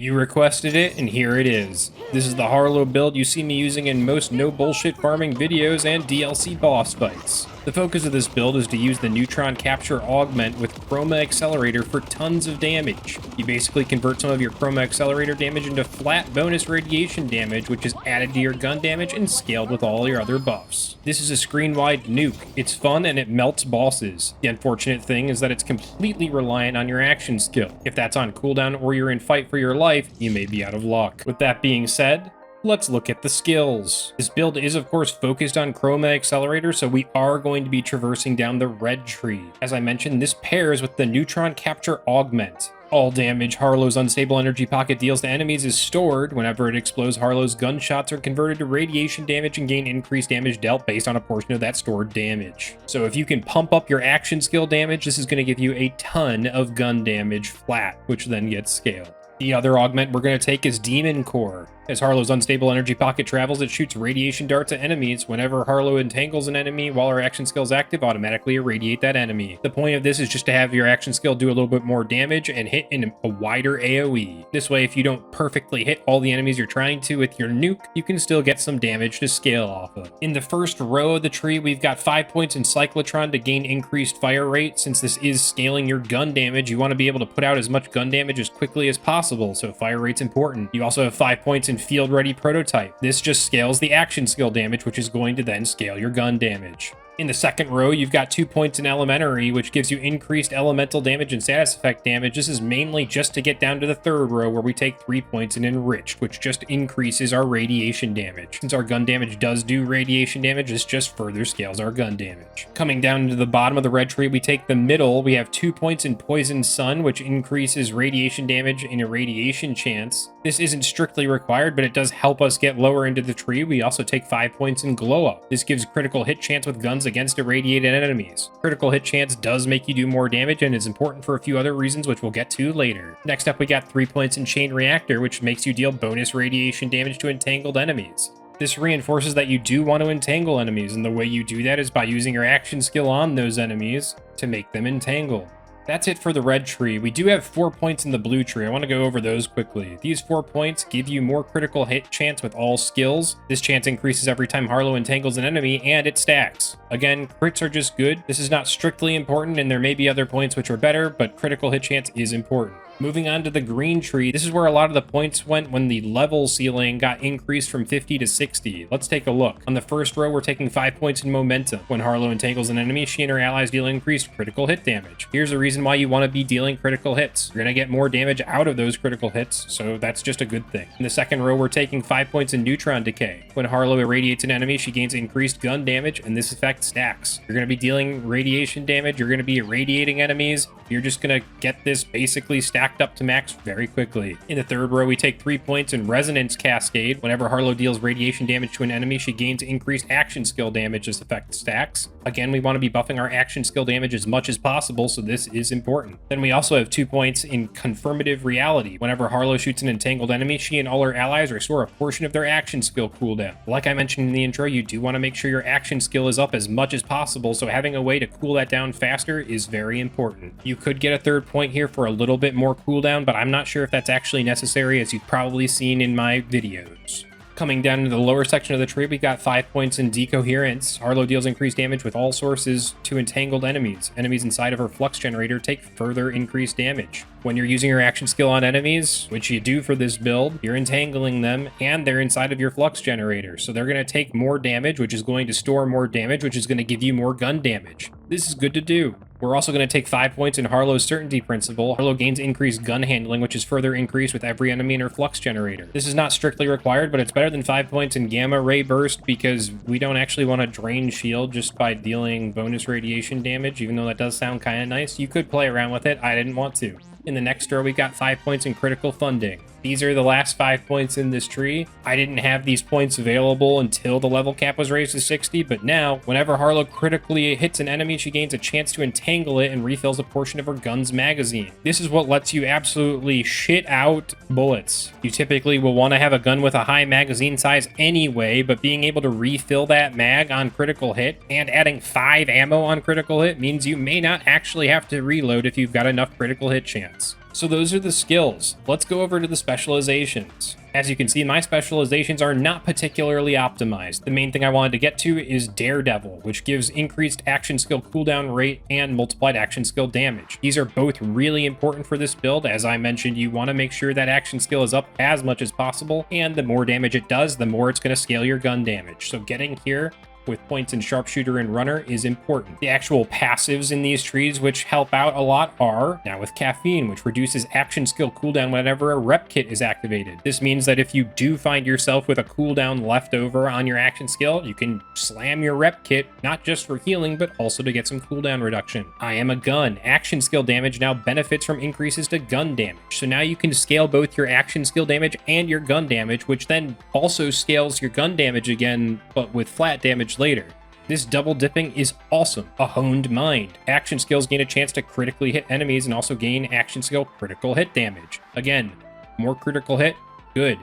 You requested it, and here it is. This is the Harlowe build you see me using in most no bullshit farming videos and DLC boss fights. The focus of this build is to use the Neutron Capture Augment with Chroma Accelerator for tons of damage. You basically convert some of your Chroma Accelerator damage into flat bonus radiation damage, which is added to your gun damage and scaled with all your other buffs. This is a screen-wide nuke. It's fun and it melts bosses. The unfortunate thing is that it's completely reliant on your action skill. If that's on cooldown or you're in fight for your life, you may be out of luck. With that being said, let's look at the skills. This build is of course focused on Chroma Accelerator, so we are going to be traversing down the red tree. As I mentioned, this pairs with the Neutron Capture Augment. All damage Harlowe's unstable energy pocket deals to enemies is stored. Whenever it explodes, Harlowe's gunshots are converted to radiation damage and gain increased damage dealt based on a portion of that stored damage. So if you can pump up your action skill damage, this is going to give you a ton of gun damage flat, which then gets scaled. The other augment we're going to take is Demon Core. As Harlowe's unstable energy pocket travels, it shoots radiation darts at enemies. Whenever Harlowe entangles an enemy while her action skill is active, automatically irradiate that enemy. The point of this is just to have your action skill do a little bit more damage and hit in a wider AoE. This way, if you don't perfectly hit all the enemies you're trying to with your nuke, you can still get some damage to scale off of. In the first row of the tree, we've got 5 points in Cyclotron to gain increased fire rate. Since this is scaling your gun damage, you want to be able to put out as much gun damage as quickly as possible, so fire rate's important. You also have 5 points in Field Ready Prototype. This just scales the action skill damage, which is going to then scale your gun damage. In the second row, you've got 2 points in Elementary, which gives you increased elemental damage and status effect damage. This is mainly just to get down to the third row, where we take 3 points in Enriched, which just increases our radiation damage. Since our gun damage does do radiation damage, this just further scales our gun damage. Coming down to the bottom of the red tree, we take the middle. We have 2 points in Poison Sun, which increases radiation damage and irradiation chance. This isn't strictly required, but it does help us get lower into the tree. We also take 5 points in Glow Up. This gives critical hit chance with guns against irradiated enemies. Critical hit chance does make you do more damage and is important for a few other reasons, which we'll get to later. Next up, we got 3 points in Chain Reactor, which makes you deal bonus radiation damage to entangled enemies. This reinforces that you do want to entangle enemies, and the way you do that is by using your action skill on those enemies to make them entangled. That's it for the red tree. We do have 4 points in the blue tree. I want to go over those quickly. These 4 points give you more critical hit chance with all skills. This chance increases every time Harlowe entangles an enemy, and it stacks. Again, crits are just good. This is not strictly important, and there may be other points which are better, but critical hit chance is important. Moving on to the green tree, this is where a lot of the points went when the level ceiling got increased from 50 to 60. Let's take a look. On the first row, we're taking 5 points in Momentum. When Harlowe entangles an enemy, she and her allies deal increased critical hit damage. Here's the reason why you want to be dealing critical hits. You're going to get more damage out of those critical hits, so that's just a good thing. In the second row, we're taking 5 points in Neutron Decay. When Harlowe irradiates an enemy, she gains increased gun damage, and this effect stacks. You're going to be dealing radiation damage, you're going to be irradiating enemies, you're just going to get this basically stacked up to max very quickly. In the third row, we take 3 points in Resonance Cascade. Whenever Harlowe deals radiation damage to an enemy, she gains increased action skill damage as effect stacks. Again, we want to be buffing our action skill damage as much as possible, so this is important. Then we also have 2 points in Confirmative Reality. Whenever Harlowe shoots an entangled enemy, she and all her allies restore a portion of their action skill cooldown. Like I mentioned in the intro, you do want to make sure your action skill is up as much as possible, so having a way to cool that down faster is very important. You could get a third point here for a little bit more cooldown, but I'm not sure if that's actually necessary, as you've probably seen in my videos. Coming down to the lower section of the tree, we got 5 points in Decoherence. Harlowe deals increased damage with all sources to entangled enemies. Enemies inside of her Flux Generator take further increased damage. When you're using your action skill on enemies, which you do for this build, you're entangling them, and they're inside of your Flux Generator, so they're going to take more damage, which is going to store more damage, which is going to give you more gun damage. This is good to do. We're also going to take 5 points in Harlowe's Certainty Principle. Harlowe gains increased gun handling, which is further increased with every enemy in her Flux Generator. This is not strictly required, but it's better than 5 points in Gamma Ray Burst, because we don't actually want to drain shield just by dealing bonus radiation damage, even though that does sound kind of nice. You could play around with it. I didn't want to. In the next row, we got 5 points in Critical Funding. These are the last 5 points in this tree. I didn't have these points available until the level cap was raised to 60, but now, whenever Harlowe critically hits an enemy, she gains a chance to entangle it and refills a portion of her gun's magazine. This is what lets you absolutely shit out bullets. You typically will want to have a gun with a high magazine size anyway, but being able to refill that mag on critical hit and adding 5 ammo on critical hit means you may not actually have to reload if you've got enough critical hit chance. So those are the skills. Let's go over to the specializations. As you can see, my specializations are not particularly optimized. The main thing I wanted to get to is Daredevil, which gives increased action skill cooldown rate and multiplied action skill damage. These are both really important for this build. As I mentioned, you want to make sure that action skill is up as much as possible, and the more damage it does, the more it's going to scale your gun damage. So getting here with points in sharpshooter and runner is important. The actual passives in these trees which help out a lot are now with caffeine, which reduces action skill cooldown whenever a rep kit is activated. This means that if you do find yourself with a cooldown left over on your action skill, you can slam your rep kit, not just for healing, but also to get some cooldown reduction. I am a gun. Action skill damage now benefits from increases to gun damage. So now you can scale both your action skill damage and your gun damage, which then also scales your gun damage again, but with flat damage later. This double dipping is awesome. A honed mind. Action skills gain a chance to critically hit enemies and also gain action skill critical hit damage. Again, more critical hit, good.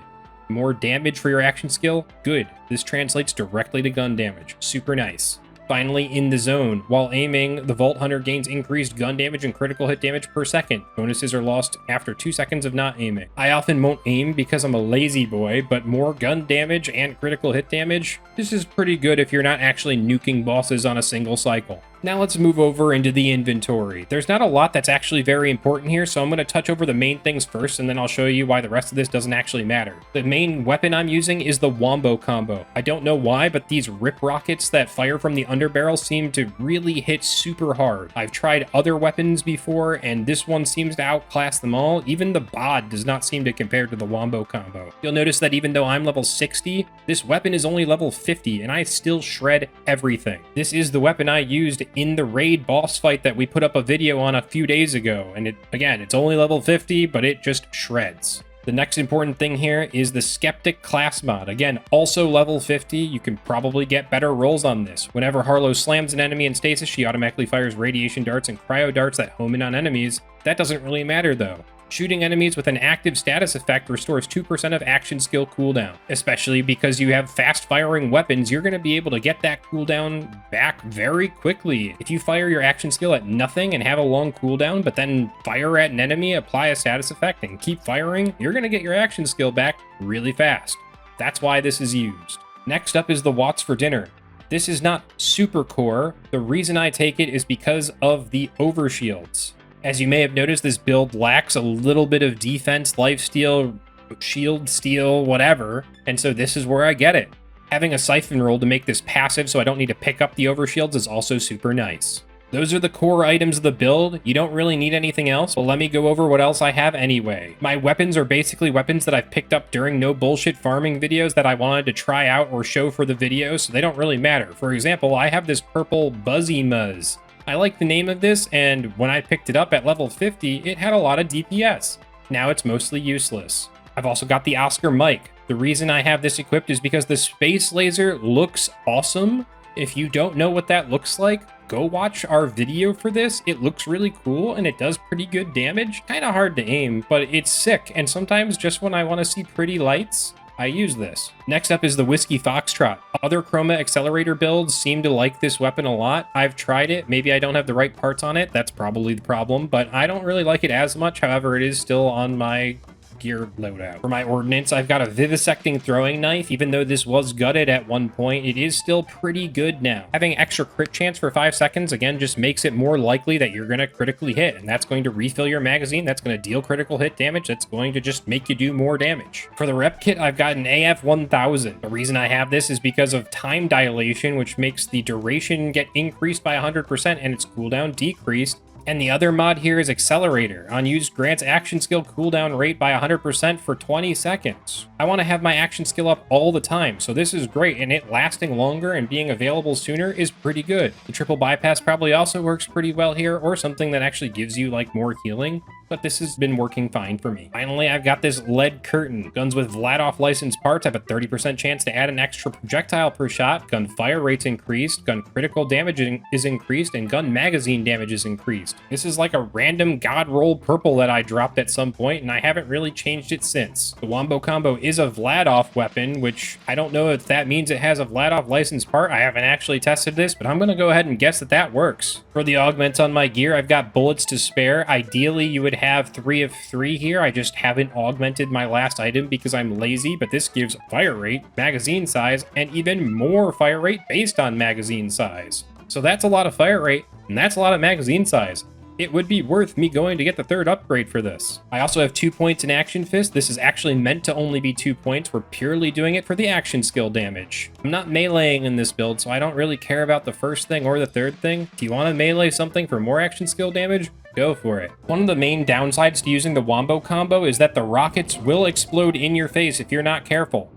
More damage for your action skill, good. This translates directly to gun damage. Super nice. Finally, in the zone. While aiming, the Vault Hunter gains increased gun damage and critical hit damage per second. Bonuses are lost after 2 seconds of not aiming. I often won't aim because I'm a lazy boy, but more gun damage and critical hit damage, this is pretty good if you're not actually nuking bosses on a single cycle. Now let's move over into the inventory. There's not a lot that's actually very important here, so I'm going to touch over the main things first, and then I'll show you why the rest of this doesn't actually matter. The main weapon I'm using is the Wombo combo. I don't know why, but these rip rockets that fire from the underbarrel seem to really hit super hard. I've tried other weapons before, and this one seems to outclass them all. Even the bod does not seem to compare to the Wombo combo. You'll notice that even though I'm level 60, this weapon is only level 50, and I still shred everything. This is the weapon I used in the raid boss fight that we put up a video on a few days ago, and it's only level 50, but it just shreds. The next important thing here is the Skeptic class mod. Again, also level 50. You can probably get better rolls on this. Whenever Harlowe slams an enemy in stasis, she automatically fires radiation darts and cryo darts that home in on enemies. That doesn't really matter though. Shooting enemies with an active status effect restores 2% of action skill cooldown. Especially because you have fast-firing weapons, you're going to be able to get that cooldown back very quickly. If you fire your action skill at nothing and have a long cooldown, but then fire at an enemy, apply a status effect, and keep firing, you're going to get your action skill back really fast. That's why this is used. Next up is the Watts for Dinner. This is not super core. The reason I take it is because of the overshields. As you may have noticed, this build lacks a little bit of defense, lifesteal, shield steal, whatever, and so this is where I get it. Having a siphon roll to make this passive so I don't need to pick up the overshields is also super nice. Those are the core items of the build. You don't really need anything else, but let me go over what else I have anyway. My weapons are basically weapons that I've picked up during no bullshit farming videos that I wanted to try out or show for the video, so they don't really matter. For example, I have this purple Buzzy Muzz. I like the name of this, and when I picked it up at level 50, it had a lot of DPS. Now it's mostly useless. I've also got the Oscar Mike. The reason I have this equipped is because the space laser looks awesome. If you don't know what that looks like, go watch our video for this. It looks really cool, and it does pretty good damage. Kinda hard to aim, but it's sick, and sometimes just when I want to see pretty lights, I use this. Next up is the Whiskey Foxtrot. Other Chroma Accelerator builds seem to like this weapon a lot. I've tried it. Maybe I don't have the right parts on it. That's probably the problem, but I don't really like it as much. However, it is still on my gear loadout. For my ordnance, I've got a Vivisecting Throwing Knife. Even though this was gutted at one point, it is still pretty good now. Having extra crit chance for 5 seconds, again, just makes it more likely that you're going to critically hit, and that's going to refill your magazine. That's going to deal critical hit damage. That's going to just make you do more damage. For the rep kit, I've got an AF-1000. The reason I have this is because of time dilation, which makes the duration get increased by 100% and its cooldown decreased. And the other mod here is Accelerator. Unused grants action skill cooldown rate by 100% for 20 seconds. I want to have my action skill up all the time, so this is great, and it lasting longer and being available sooner is pretty good. The triple bypass probably also works pretty well here, or something that actually gives you like more healing, but this has been working fine for me. Finally, I've got this Lead Curtain. Guns with Vladoff licensed parts have a 30% chance to add an extra projectile per shot, gun fire rate's increased, gun critical damage is increased, and gun magazine damage is increased. This is like a random god roll purple that I dropped at some point, and I haven't really changed it since. The Wombo combo is a Vladoff weapon, which I don't know if that means it has a Vladoff licensed part. I haven't actually tested this, but I'm going to go ahead and guess that that works. For the augments on my gear, I've got bullets to spare. Ideally, you would have 3 of 3 here. I just haven't augmented my last item because I'm lazy, but this gives fire rate, magazine size, and even more fire rate based on magazine size. So that's a lot of fire rate, and that's a lot of magazine size. It would be worth me going to get the 3rd upgrade for this. I also have 2 points in Action Fist. This is actually meant to only be 2 points. We're purely doing it for the action skill damage. I'm not meleeing in this build, so I don't really care about the first thing or the third thing. If you want to melee something for more action skill damage, go for it. One of the main downsides to using the wombo combo is that the rockets will explode in your face if you're not careful.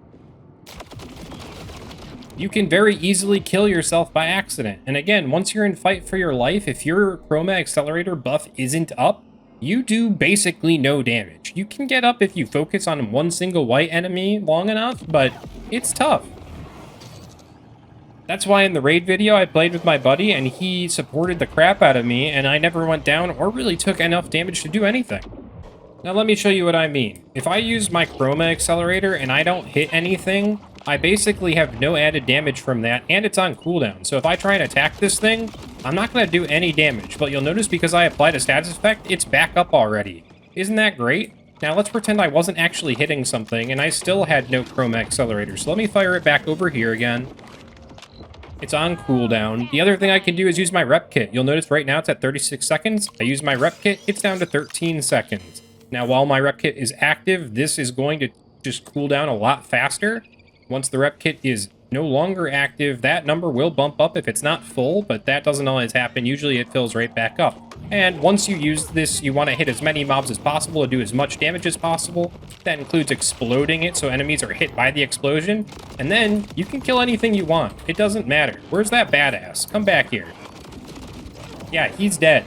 You can very easily kill yourself by accident. And again, once you're in fight for your life, if your chroma accelerator buff isn't up, you do basically no damage. You can get up if you focus on one single white enemy long enough, but it's tough. That's why in the raid video I played with my buddy and he supported the crap out of me and I never went down or really took enough damage to do anything. Now let me show you what I mean. If I use my chroma accelerator and I don't hit anything, I basically have no added damage from that, and it's on cooldown. So if I try and attack this thing, I'm not going to do any damage, but you'll notice because I applied a status effect, it's back up already. Isn't that great? Now let's pretend I wasn't actually hitting something, and I still had no chroma accelerator. So let me fire it back over here again. It's on cooldown. The other thing I can do is use my rep kit. You'll notice right now it's at 36 seconds. I use my rep kit, it's down to 13 seconds. Now while my rep kit is active, this is going to just cool down a lot faster. Once the rep kit is no longer active, that number will bump up if it's not full, but that doesn't always happen. Usually it fills right back up. And once you use this, you want to hit as many mobs as possible to do as much damage as possible. That includes exploding it so enemies are hit by the explosion. And then you can kill anything you want. It doesn't matter. Where's that badass? Come back here. Yeah, he's dead.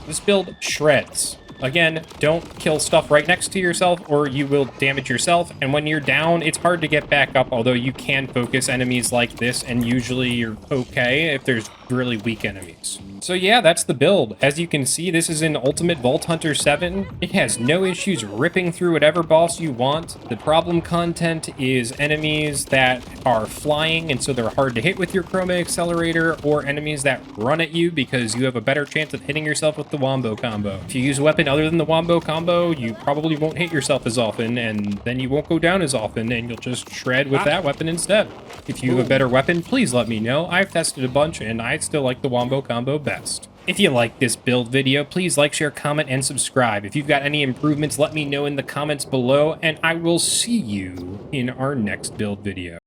This build shreds. Again, don't kill stuff right next to yourself or you will damage yourself. And when you're down, it's hard to get back up, although you can focus enemies like this and usually you're okay if there's really weak enemies. So yeah, that's the build. As you can see, this is in Ultimate Vault Hunter 7. It has no issues ripping through whatever boss you want. The problem content is enemies that are flying and so they're hard to hit with your chroma accelerator, or enemies that run at you because you have a better chance of hitting yourself with the wombo combo. If you use a weapon other than the wombo combo, you probably won't hit yourself as often, and then you won't go down as often, and you'll just shred with that weapon instead. If you have a better weapon, please let me know. I've tested a bunch, and I still like the wombo combo best. If you like this build video, please like, share, comment, and subscribe. If you've got any improvements, let me know in the comments below, and I will see you in our next build video.